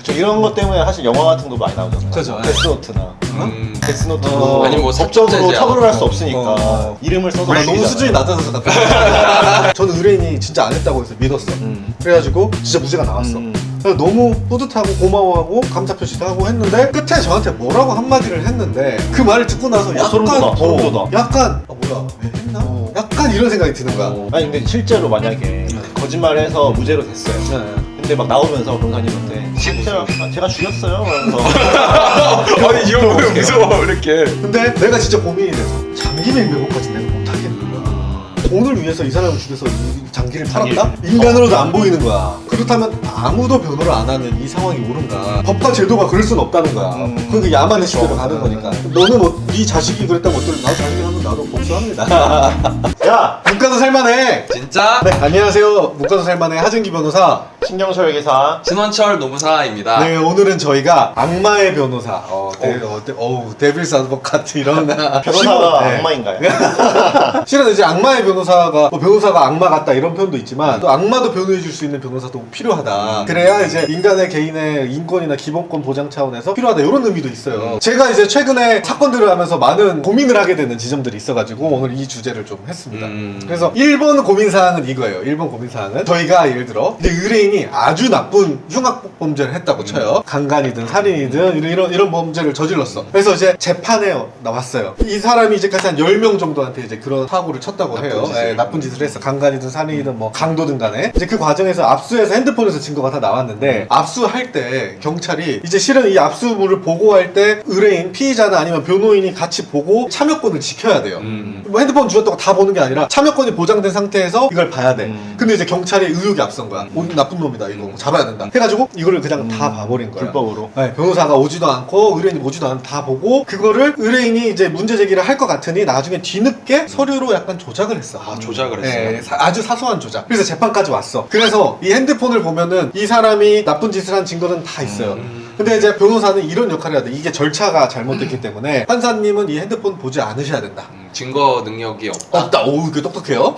그쵸. 이런 것 때문에 사실 영화 같은 거 많이 나오잖아요. 그죠. 데스노트나. 데스노트도 아니 뭐 법적으로 석자제야. 처벌을 할 수 없으니까 이름을 써서 너무 죽이잖아요. 수준이 낮아서 같아. 저는 의뢰인이 진짜 안 했다고 해서 믿었어. 그래가지고 진짜 무죄가 나왔어. 그래서 너무 뿌듯하고 고마워하고 감사 표시도 하고 했는데 끝에 저한테 뭐라고 한마디를 했는데 그 말을 듣고 나서 약간 소름 돋아, 소름 돋아. 약간 뭐야 왜 했나? 약간 이런 생각이 드는 거야. 아니 근데 실제로 만약에 거짓말해서 무죄로 됐어요. 근데 막 나오면서 변호사님한테 제가 죽였어요. 그러면서 아니 이런 거 무서워 이렇게. 근데 내가 진짜 고민이 돼서 장기명백까지 내가 못하겠는 거야. 돈을 위해서 이 사람을 죽여서 이 장기를 팔았다? 인간으로도 안 보이는 거야. 그렇다면 아무도 변호를 안 하는 이 상황이 옳은가? 법과 제도가 그럴 수는 없다는 거야. 그게 야만의 시대로 가는 거니까. 너는 네 자식이 그랬다면 어떨래? 나도 자식이 하면 나도 복수합니다. 야! 문 가서 살만해! 진짜? 네, 안녕하세요. 문 가서 살만해 하진기 변호사. 신경철 기사. 신원철 노무사입니다. 네, 오늘은 저희가 악마의 변호사, 데빌스 아드보카트 이런 변호사가 네. 악마인가요? 실은 이제 악마의 변호사가 변호사가 악마 같다 이런 표현도 있지만 또 악마도 변호해줄 수 있는 변호사도 필요하다. 그래야 이제 인간의 개인의 인권이나 기본권 보장 차원에서 필요하다 이런 의미도 있어요. 제가 이제 최근에 사건들을 하면서 많은 고민을 하게 되는 지점들이 있어가지고 오늘 이 주제를 좀 했습니다. 그래서 1번 고민사항은 이거예요. 1번 고민사항은 저희가 예를 들어 이제 의뢰인이 아주 나쁜 흉악 범죄를 했다고 쳐요. 강간이든 살인이든 이런 범죄를 저질렀어. 그래서 이제 재판에 나왔어요. 이 사람이 이제까지 한 10명 정도한테 이제 그런 사고를 쳤다고 해요. 나쁜 짓을 했어. 강간이든 살인이든 뭐 강도든 간에. 이제 그 과정에서 압수해서 핸드폰에서 증거가 다 나왔는데 압수할 때 경찰이 이제 실은 이 압수물을 보고할 때 의뢰인, 피의자나 아니면 변호인이 같이 보고 참여권을 지켜야 돼요. 뭐 핸드폰 주었다고 다 보는 게 아니라 참여권이 보장된 상태에서 이걸 봐야 돼. 근데 이제 경찰이 의혹이 앞선 거야. 나쁜 놈이다. 이거 잡아야 된다. 해가지고 이거를 그냥 다 봐버린 거야. 불법으로. 네, 변호사가 오지도 않고 의뢰인이 오지도 않고 다 보고 그거를 의뢰인이 이제 문제 제기를 할 것 같으니 나중에 뒤늦게 서류로 약간 조작을 했어. 아 조작을 했어요. 네, 아주 사소한 조작. 그래서 재판까지 왔어. 그래서 이 핸드폰을 보면은 이 사람이 나쁜 짓을 한 증거는 다 있어요. 근데 이제 변호사는 이런 역할을 해야 돼. 이게 절차가 잘못됐기 때문에 판사님은 이 핸드폰 보지 않으셔야 된다. 증거 능력이 없다. 없다. 오, 이게 똑똑해요.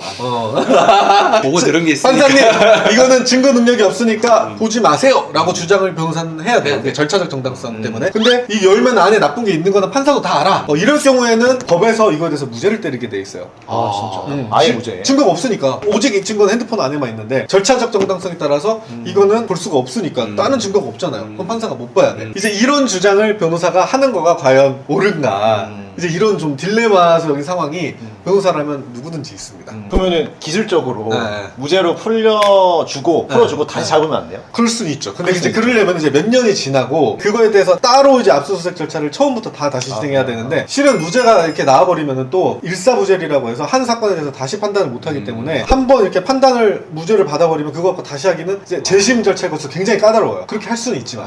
보고 들은 게 있으니까. 판사님, 이거는 증거 능력이 없으니까 보지 마세요! 라고 주장을 변호사는 해야 돼요. 네. 절차적 정당성 때문에. 근데 이 열면 안에 나쁜 게 있는 거는 판사도 다 알아. 이럴 경우에는 법에서 이거에 대해서 무죄를 때리게 돼 있어요. 아 진짜. 아예 무죄. 증거가 없으니까. 오직 이 증거는 핸드폰 안에만 있는데 절차적 정당성에 따라서 이거는 볼 수가 없으니까 다른 증거가 없잖아요. 그럼 판사가 못 봐야 돼. 이제 이런 주장을 변호사가 하는 거가 과연 옳은가. 이제 이런 좀 딜레마적인 상황이 변호사라면 누구든지 있습니다. 그러면은 기술적으로 네. 무죄로 풀어주고 다시 잡으면 안 돼요? 그럴 수는 있죠. 근데 그럴 이제 수 그러려면 이제 몇 년이 지나고 그거에 대해서 따로 이제 압수수색 절차를 처음부터 다 다시 진행해야 되는데 실은 무죄가 이렇게 나와버리면은 또 일사부재리라고 해서 한 사건에 대해서 다시 판단을 못하기 때문에 한 번 이렇게 판단을 무죄를 받아버리면 그거 갖고 다시 하기는 이제 재심 절차에 걸쳐 굉장히 까다로워요. 그렇게 할 수는 있지만.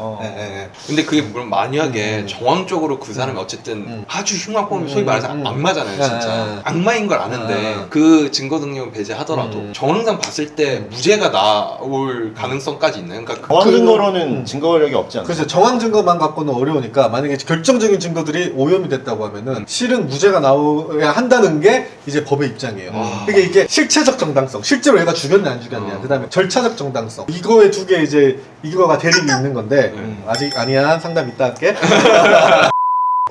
근데 그게 물론 만약에 정황적으로 그 사람이 어쨌든 아주 흉악범이 소위 말해서 악마잖아요 진짜. 악마인 걸 아는데 그 증거 능력을 배제하더라도 정황상 봤을 때 무죄가 나올 가능성까지 있나요? 그러니까 정황 증거로는 증거력이 없지 않나요? 그래서 정황 증거만 갖고는 어려우니까 만약에 결정적인 증거들이 오염이 됐다고 하면은 실은 무죄가 나와야 한다는 게 이제 법의 입장이에요. 그게 이게 실체적 정당성, 실제로 얘가 죽였냐 안 죽였냐, 그다음에 절차적 정당성 이거에 두 개 이제 이거가 대립이 있는 건데 아직 아니야 상담 이따 할게.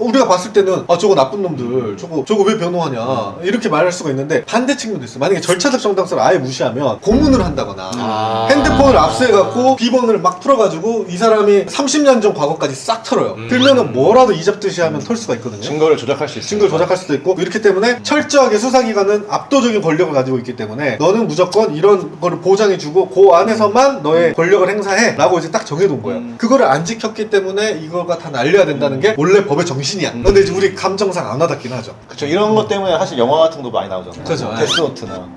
우리가 봤을 때는 저거 나쁜 놈들 저거 왜 변호하냐 이렇게 말할 수가 있는데 반대 측면도 있어. 만약에 절차적 정당성을 아예 무시하면 고문을 한다거나 핸드폰을 압수해갖고 비번을 막 풀어가지고 이 사람이 30년 전 과거까지 싹 털어요. 그러면은 뭐라도 이잡듯이 하면 털 수가 있거든요. 증거를 조작할 수 있어요. 증거를 조작할 수도 있고 이렇기 때문에 철저하게 수사기관은 압도적인 권력을 가지고 있기 때문에 너는 무조건 이런 거를 보장해주고 그 안에서만 너의 권력을 행사해 라고 이제 딱 정해놓은 거예요. 그거를 안 지켰기 때문에 이거가 다 날려야 된다는 게 원래 법의 정신이야. 근데 이제 우리 감정상 안 와닿긴 하죠. 그쵸. 이런 것 때문에 사실 영화 같은 거 많이 나오잖아요. 그죠. 데스노트나.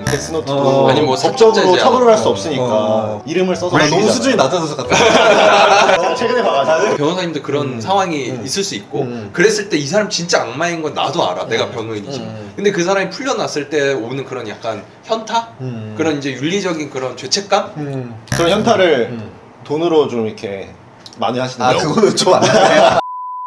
데스노트도 아니 뭐 법적으로 석자제야. 처벌을 할 수 없으니까 이름을 써서 너무 죽이잖아요. 수준이 낮아서 같아. 최근에 봐가지고 변호사님도 그런 상황이 있을 수 있고 그랬을 때 이 사람 진짜 악마인 건 나도 알아. 내가 변호인이지. 근데 그 사람이 풀려났을 때 오는 그런 약간 현타? 그런 이제 윤리적인 그런 죄책감? 그런 현타를 돈으로 좀 이렇게 만회하시는 거예요. 그거는 좀 안 돼.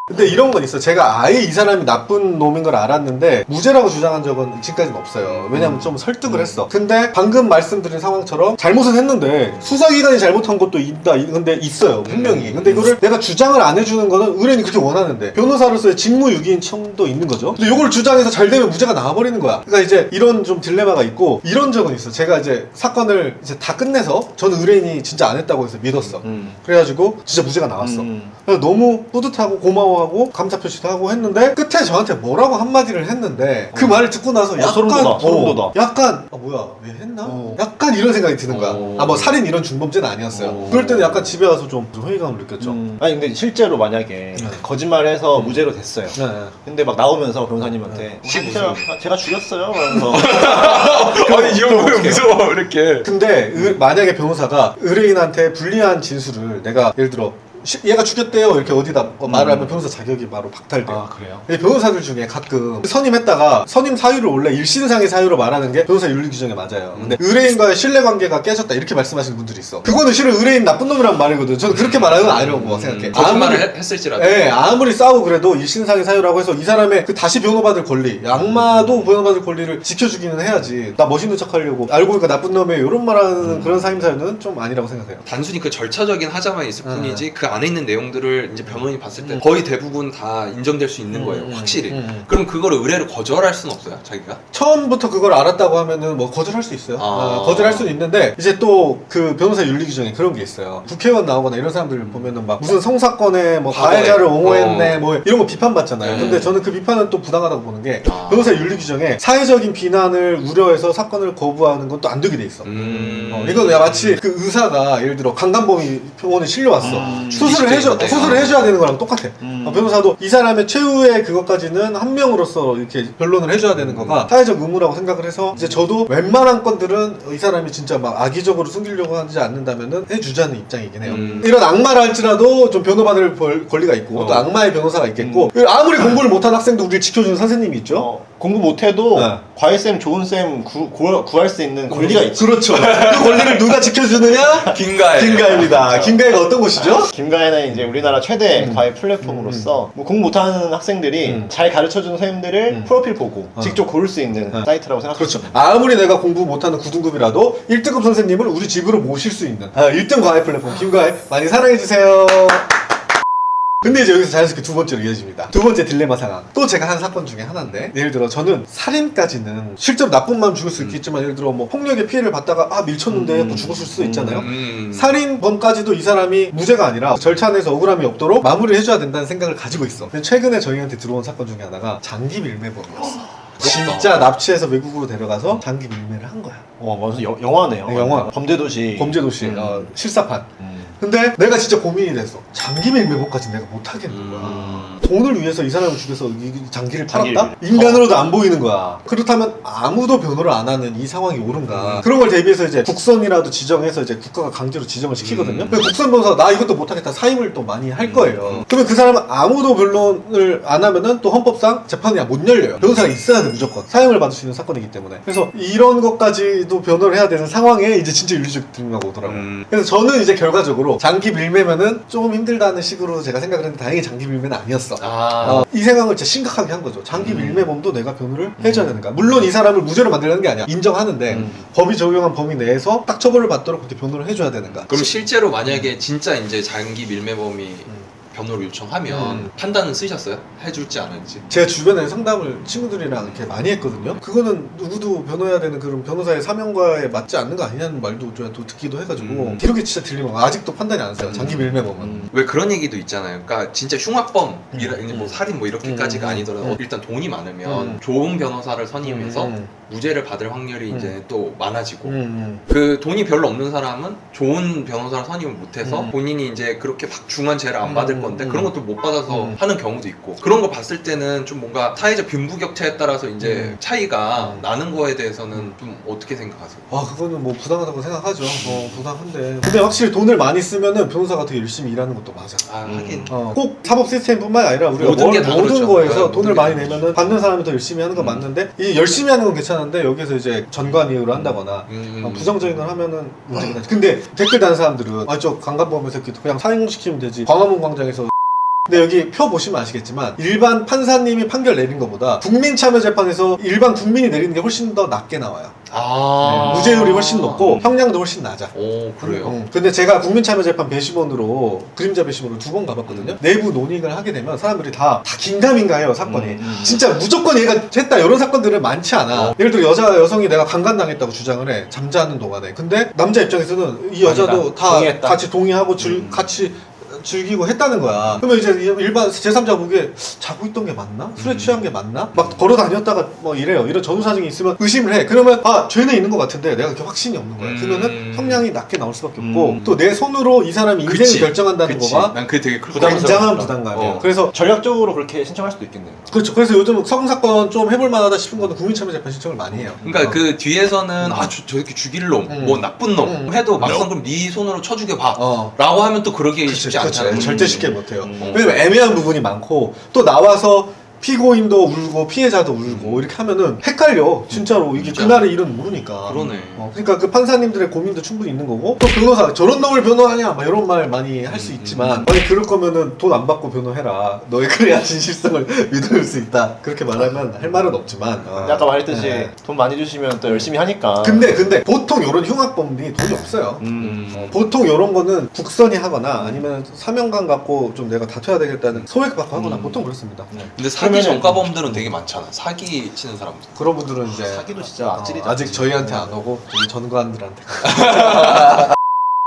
근데 이런 건 있어. 제가 아예 이 사람이 나쁜 놈인 걸 알았는데 무죄라고 주장한 적은 지금까지는 없어요. 왜냐면 좀 설득을 했어. 근데 방금 말씀드린 상황처럼 잘못은 했는데 수사기관이 잘못한 것도 있다. 근데 있어요. 분명히. 근데 이거를 내가 주장을 안 해주는 거는 의뢰인이 그렇게 원하는데 변호사로서의 직무유기인 첨도 있는 거죠. 근데 이걸 주장해서 잘 되면 무죄가 나와버리는 거야. 그러니까 이제 이런 좀 딜레마가 있고 이런 적은 있어. 제가 이제 사건을 이제 다 끝내서 저는 의뢰인이 진짜 안 했다고 해서 믿었어. 그래가지고 진짜 무죄가 나왔어. 그래서 너무 뿌듯하고 고마워하고 감사 표시도 하고 했는데 끝에 저한테 뭐라고 한마디를 했는데 그 말을 듣고 나서 약간 소름 돋아, 소름 돋아. 약간 뭐야 왜 했나? 약간 이런 생각이 드는 거야. 아 뭐 살인 이런 중범죄는 아니었어요. 그럴 때는 약간 집에 와서 좀 회의감을 느꼈죠. 아니 근데 실제로 만약에 거짓말해서 무죄로 됐어요. 네. 근데 막 나오면서 변호사님한테 제가 죽였어요. 그러면서 아니 이런 거 무서워 이렇게. 근데 만약에 변호사가 의뢰인한테 불리한 진술을 내가 예를 들어 얘가 죽였대요 이렇게 어디다 말을 하면 변호사 자격이 바로 박탈돼요. 아 그래요? 근데 변호사들 중에 가끔 선임했다가 선임 사유를 원래 일신상의 사유로 말하는 게 변호사 윤리 규정에 맞아요. 근데 의뢰인과의 신뢰관계가 깨졌다 이렇게 말씀하시는 분들이 있어. 그거는 실은 의뢰인 나쁜 놈이란 말이거든. 저는 그렇게 말하는 건 아니라고 생각해. 거짓말을 했을지라도. 네, 아무리 싸우고 그래도 일신상의 사유라고 해서 이 사람의 그 다시 변호받을 권리, 악마도 변호받을 권리를 지켜주기는 해야지. 나 멋있는 척하려고 알고 보니까 나쁜 놈이에요 이런 말하는 그런 사임 사유는 좀 아니라고 생각해요. 단순히 그 절차적인 하자만 있을 뿐이지 그 안에 있는 내용들을 이제 변호인이 봤을 때 거의 대부분 다 인정될 수 있는 거예요. 확실히. 그럼 그거를 의뢰를 거절할 수는 없어요, 자기가? 처음부터 그걸 알았다고 하면은 뭐 거절할 수 있어요. 거절할 수는 있는데 이제 또 그 변호사 윤리 규정에 그런 게 있어요. 국회의원 나오거나 이런 사람들 보면은 막 무슨 성사건에 뭐 가해자를 옹호했네 뭐 이런 거 비판받잖아요. 근데 저는 그 비판은 또 부당하다고 보는 게 변호사 윤리 규정에 사회적인 비난을 우려해서 사건을 거부하는 건 또 안 되게 돼 있어. 이건 마치 그 의사가 예를 들어 강간범이 병원에 실려왔어. 수술을 해줘야 되는 거랑 똑같아. 변호사도 이 사람의 최후의 그것까지는 한 명으로서 이렇게 변론을 해줘야 되는 거가 사회적 의무라고 생각을 해서 이제 저도 웬만한 건들은 이 사람이 진짜 막 악의적으로 숨기려고 하지 않는다면은 해주자는 입장이긴 해요. 이런 악마를 할지라도 좀 변호받을 권리가 있고 또 악마의 변호사가 있겠고 아무리 공부를 못한 학생도 우리를 지켜주는 선생님이 있죠. 공부 못해도 과외쌤, 좋은쌤 구할 수 있는 권리가 있죠. 그렇죠. 그 권리를 누가 지켜주느냐? 김가혜. 김가혜입니다. 김가혜가 어떤 곳이죠? 김가혜는 이제 우리나라 최대 과외 플랫폼으로서 뭐 공부 못하는 학생들이 잘 가르쳐주는 선생님들을 프로필 보고 직접 고를 수 있는 사이트라고 생각합니다. 그렇죠. 아무리 내가 공부 못하는 9등급이라도 1등급 선생님을 우리 집으로 모실 수 있는 1등 과외 플랫폼 김가혜 많이 사랑해주세요. 근데 이제 여기서 자연스럽게 두 번째로 이어집니다. 두 번째 딜레마 상황. 또 제가 한 사건 중에 하나인데 예를 들어 저는 살인까지는 실제로 나쁜 마음 죽을 수 있겠지만 예를 들어 뭐 폭력의 피해를 받다가 밀쳤는데 뭐 죽었을 수도 있잖아요. 살인범까지도 이 사람이 무죄가 아니라 절차 내에서 억울함이 없도록 마무리를 해줘야 된다는 생각을 가지고 있어. 근데 최근에 저희한테 들어온 사건 중에 하나가 장기 밀매범이었어. 진짜 납치해서 외국으로 데려가서 장기 밀매를 한 거야. 완전 영화네요. 네, 영화. 범죄도시. 실사판. 근데 내가 진짜 고민이 됐어. 장기 밀매범까지 내가 못하겠는 거야. 돈을 위해서 이 사람을 죽여서 이 장기를 팔았다? 인간으로도 안 보이는 거야. 그렇다면 아무도 변호를 안 하는 이 상황이 옳은가? 그런 걸 대비해서 이제 국선이라도 지정해서 이제 국가가 강제로 지정을 시키거든요. 근데 국선 변호사 나 이것도 못하겠다 사임을 또 많이 할 거예요. 그러면 그 사람은 아무도 변론을 안 하면은 또 헌법상 재판이 못 열려요. 변호사가 있어야 돼 무조건. 사임을 받을 수 있는 사건이기 때문에. 그래서 이런 것까지도 변호를 해야 되는 상황에 이제 진짜 윤리적 딜레마가 오더라고요. 그래서 저는 이제 결과적으로 장기 밀매면은 조금 힘들다는 식으로 제가 생각을 했는데 다행히 장기 밀매는 아니었어. 이 생각을 진짜 심각하게 한 거죠. 장기 밀매범도 내가 변호를 해줘야 되는가. 물론 이 사람을 무죄로 만들려는 게 아니야. 인정하는데 법이 적용한 범위 내에서 딱 처벌을 받도록 그렇게 변호를 해줘야 되는가. 그럼 실제로 만약에 진짜 이제 장기 밀매범이 변호를 요청하면 판단은 쓰셨어요? 해줄지 안 할지? 제가 주변에 상담을 친구들이랑 이렇게 많이 했거든요. 그거는 누구도 변호해야 되는 그런 변호사의 사명과에 맞지 않는 거 아니냐는 말도 좀 또 듣기도 해가지고 기록이 진짜 딜레마가 아직도 판단이 안 서요. 장기 밀매범은. 왜 그런 얘기도 있잖아요. 그러니까 진짜 흉악범, 뭐 살인 뭐 이렇게까지가 아니더라도 일단 돈이 많으면 좋은 변호사를 선임해서 무죄를 받을 확률이 이제 또 많아지고 그 돈이 별로 없는 사람은 좋은 변호사를 선임을 못해서 본인이 이제 그렇게 막 중한 죄를 안 받을 건데 그런 것도 못 받아서 하는 경우도 있고 그런 거 봤을 때는 좀 뭔가 사회적 빈부격차에 따라서 이제 차이가 나는 거에 대해서는 좀 어떻게 생각하세요? 그거는 뭐 부당하다고 생각하죠. 부당한데 근데 확실히 돈을 많이 쓰면은 변호사가 되게 열심히 일하는 것도 맞아. 하긴 꼭 사법 시스템뿐만 아니라 우리가 모든 게 다 모든 그렇죠. 거에서 네, 돈을 모든 게 많이 다 내면은 받는 사람이 더 열심히 하는 건 맞는데 이 열심히 하는 건 괜찮은데 여기서 이제 전관 이유로 한다거나 부정적인 걸 하면은 문제가 나지. 근데 댓글 다는 사람들은 저 강간범의 새끼 그냥 사형시키면 되지. 광화문 광장에서 근데 여기 표 보시면 아시겠지만 일반 판사님이 판결 내린 것보다 국민참여재판에서 일반 국민이 내리는 게 훨씬 더 낮게 나와요. 무죄율이 훨씬 높고 형량도 훨씬 낮아. 오, 그래요? 근데 제가 국민참여재판 배심원으로 그림자 배심원으로 2번 가봤거든요. 내부 논의를 하게 되면 사람들이 다 긴가민가해요 사건이. 진짜 무조건 얘가 했다 이런 사건들은 많지 않아. 예를 들어 여성이 내가 강간당했다고 주장을 해 잠자는 동안에. 근데 남자 입장에서는 이 여자도 아니다. 다 동의했다. 같이 동의하고 같이 즐기고 했다는 거야. 그러면 이제 일반 제3자 보기에 자고 있던 게 맞나? 술에 취한 게 맞나? 막 걸어 다녔다가 뭐 이래요. 이런 전후 사정이 있으면 의심을 해. 그러면 아 죄는 있는 것 같은데 내가 그렇게 확신이 없는 거야. 그러면은 형량이 낮게 나올 수밖에 없고 또 내 손으로 이 사람이 인생을 그치. 결정한다는 그치. 거가 난 그게 되게 굉장한 부담감이에요. 그래서 전략적으로 그렇게 신청할 수도 있겠네요. 그렇죠. 그래서 요즘 성사건 좀 해볼 만하다 싶은 거는 국민참여재판 신청을 많이 해요. 그러니까 그 뒤에서는 저렇게 죽일 놈, 뭐 나쁜 놈 해도 막상 그럼 네 손으로 쳐주게 봐 라고 하면 또 그러기 쉽지 않잖아요. 절대 쉽게 못해요. 왜냐면 애매한 부분이 많고 또 나와서 피고인도 울고 피해자도 울고 이렇게 하면은 헷갈려. 진짜로 이게 진짜. 그날의 일은 모르니까. 그러네. 그러니까 그 판사님들의 고민도 충분히 있는 거고 또 변호사 저런 놈을 변호하냐 막 이런 말 많이 할 수 있지만 만약 그럴 거면은 돈 안 받고 변호해라. 너희 그래야 진실성을 믿을 수 있다. 그렇게 말하면 할 말은 없지만. 근데 아까 말했듯이 네. 돈 많이 주시면 또 열심히 하니까. 근데 보통 이런 흉악범들이 돈이 없어요. 보통 이런 거는 국선이 하거나 아니면 사명감 갖고 좀 내가 다퉈야 되겠다는 소액 받고 하거나 보통 그렇습니다. 근데 사기 전과범들은 되게 많잖아. 사기 치는 사람들. 그런 분들은 이제 사기도 진짜 악질이죠. 아직 저희한테 안 오고 저희 전관들한테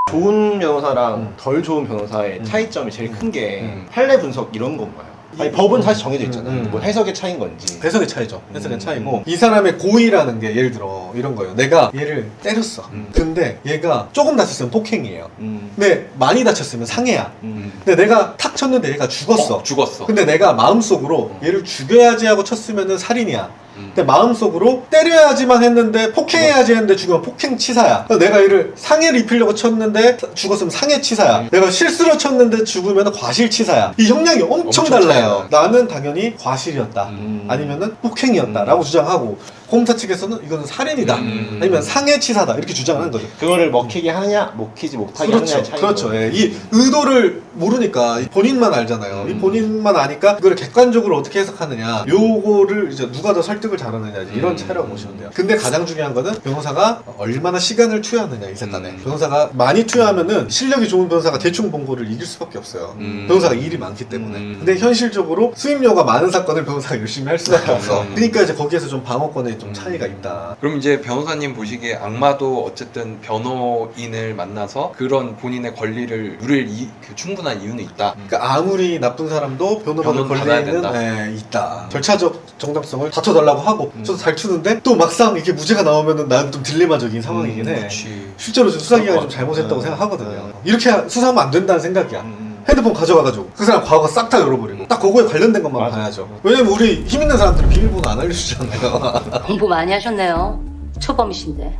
좋은 변호사랑 덜 좋은 변호사의 차이점이 제일 큰 게 판례 분석 이런 건가요? 아니 법은 사실 정해져 있잖아요. 뭐 해석의 차이인 건지. 해석의 차이죠. 해석의 차이고 이 사람의 고의라는 게 예를 들어 이런 거예요. 내가 얘를 때렸어. 근데 얘가 조금 다쳤으면 폭행이에요. 근데 많이 다쳤으면 상해야. 근데 내가 탁 쳤는데 얘가 죽었어. 죽었어. 근데 내가 마음속으로 얘를 죽여야지 하고 쳤으면은 살인이야. 근데 마음속으로 때려야지만 했는데 폭행해야지 했는데 죽으면 폭행치사야. 내가 얘를 상해를 입히려고 쳤는데 죽었으면 상해치사야. 내가 실수로 쳤는데 죽으면 과실치사야. 이 형량이 엄청 달라요. 나는 당연히 과실이었다. 아니면은 폭행이었다 라고 주장하고 공사 측에서는 이거는 살인이다. 아니면 상해치사다. 이렇게 주장을 하는 거죠. 그거를 먹히게 하느냐, 먹히지 못하게 하느냐의 차이. 그렇죠. 예. 이 의도를 모르니까 본인만 알잖아요. 이 본인만 아니까 이걸 객관적으로 어떻게 해석하느냐, 요거를 이제 누가 더 설득을 잘하느냐 이런 차이라고 보시면 돼요. 근데 가장 중요한 거는 변호사가 얼마나 시간을 투여하느냐 이 세간에. 변호사가 많이 투여하면은 실력이 좋은 변호사가 대충 본 거를 이길 수밖에 없어요. 변호사가 일이 많기 때문에. 근데 현실적으로 수임료가 많은 사건을 변호사가 열심히 할 수밖에 없어. 그러니까 이제 거기에서 좀 방어권에 좀 차이가 있다. 그럼 이제 변호사님 보시기에 악마도 어쨌든 변호인을 만나서 그런 본인의 권리를 누릴 그 충분한 이유는 있다. 그러니까 아무리 나쁜 사람도 변호받을 변호는 받아야 권리는 된다. 있다. 절차적 정당성을 다쳐달라고 하고 저도 잘 추는데 또 막상 이게 무죄가 나오면은 나는 좀 딜레마적인 상황이긴 해. 그치. 실제로 수사기관이 좀 잘못했다고 생각하거든요. 이렇게 수사하면 안 된다는 생각이야. 핸드폰 가져가가지고 그 사람 과거 싹 다 열어버리고 딱 그거에 관련된 것만 봐야죠. 왜냐면 우리 힘 있는 사람들은 비밀번호 안 알려주잖아요. 공부 많이 하셨네요. 초범이신데.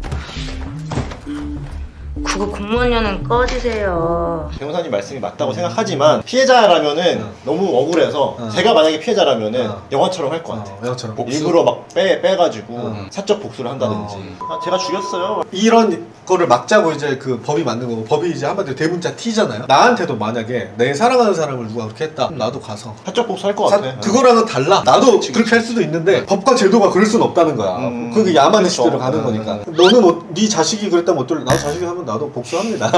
그거 공무원료는 꺼지세요. 변호사님 말씀이 맞다고 생각하지만 피해자라면은 너무 억울해서 제가 만약에 피해자라면은 영화처럼 할 것 같아요. 영화처럼. 일부러 막 빼가지고 사적 복수를 한다든지. 아, 제가 죽였어요. 이런 거를 막자고 이제 그 법이 만든 거고 법이 이제 한마디로 대문자 T잖아요. 나한테도 만약에 내 사랑하는 사람을 누가 그렇게 했다. 그럼 나도 가서 사적 복수할 것 같아. 그거랑은 달라. 나도 그렇게 할 수도 있는데 법과 제도가 그럴 수는 없다는 거야. 그게 야만의 그렇죠. 시대로 가는 거니까. 너는 네 자식이 그랬다면 어떨래? 나도 자식이 하면 나도 복수합니다.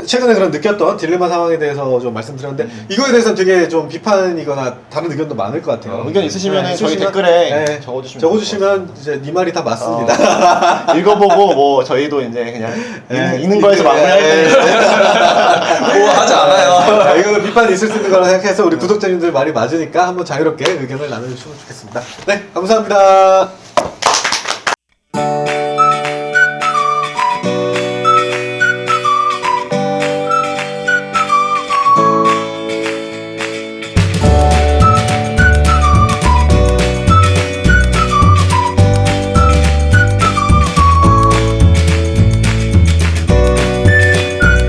최근에 그런 느꼈던 딜레마 상황에 대해서 좀 말씀드렸는데 이거에 대해서는 되게 좀 비판이거나 다른 의견도 많을 것 같아요. 의견 있으시면 저희 있으시면- 댓글에 네, 적어주시면 이제 네 말이 다 맞습니다. 읽어보고 뭐 저희도 이제 그냥 있는 거에서 마무리할 테니까. 뭐 하지 않아요. 이거는 비판이 있을 수 있는 거라 생각해서 우리 구독자님들 말이 맞으니까 한번 자유롭게 의견을 나눠주시면 좋겠습니다. 네, 감사합니다.